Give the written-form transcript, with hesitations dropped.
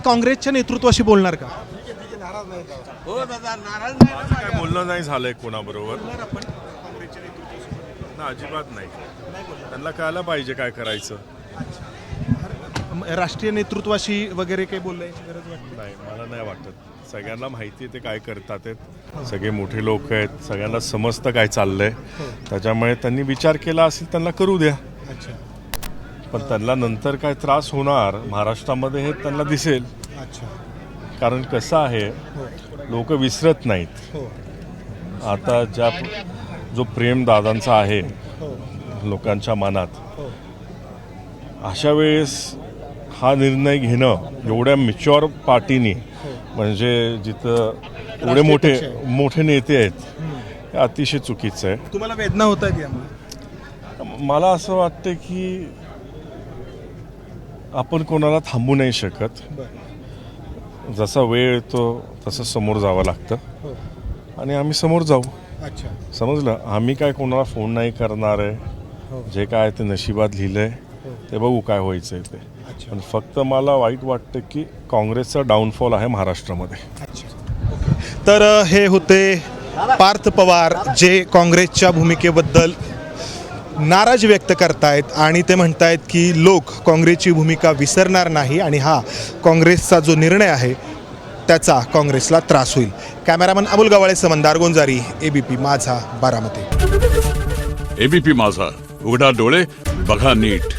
काँग्रेसच्या नेतृत्वाशी बोलणार का? काय बोलणं नाही झालंय कोणाबरोबर ना, अजिबात नाही. त्यांना कळायला पाहिजे काय करायचं. राष्ट्रीय नेतृत्वाशी वगैरे काही बोलायची गरज वाटते? नाही, मला नाही वाटत. सगळ्यांना माहिती आहे ते काय करतात आहेत. सगळे मोठे लोक आहेत, सगळ्यांना समजतं काय चाललंय. त्याच्यामुळे त्यांनी विचार केला असेल, त्यांना करू द्या. अच्छा पण त्यांना नंतर काय त्रास होणार महाराष्ट्रामध्ये हे त्यांना दिसेल. अच्छा. कारण कसं आहे, लोक विसरत नाहीत. हो आता जो प्रेम दादांचा आहे हो लोकांच्या मनात, हो अशा वेळेस हा निर्णय घेणं एवढ्या मॅच्युअर पार्टीनी, म्हणजे जिथं एवढे मोठे नेते आहेत, हे अतिशय चुकीचं आहे. तुम्हाला वेदना होत आहेत यामुळे? मला असं वाटतं की आपण कोणाला थांबू नाही शकत. बरं. जसा वेळ येतो तसं समोर जावं लागतं हो. आणि आम्ही समोर जाऊ. अच्छा. समजलं. आम्ही काय कोणाला फोन नाही करणार आहे. हो. जे काय ते नशिबात लिहिलंय हो. ते बघू काय व्हायचंय ते. अच्छा. पण फक्त मला वाईट वाटतं की काँग्रेसचा डाऊनफॉल आहे महाराष्ट्रामध्ये. अच्छा. तर हे होते पार्थ पवार, जे काँग्रेसच्या भूमिकेबद्दल नाराज व्यक्त करतायत आणि ते म्हणतायत की लोक काँग्रेसची भूमिका विसरणार नाही आणि हा काँग्रेसचा जो निर्णय आहे त्याचा काँग्रेसला त्रास होईल. कॅमेरामन अबुल गवाळेसह मंदार गोंजारी, ABP माझा, बारामती. ABP माझा, उघडा डोळे बघा नीट.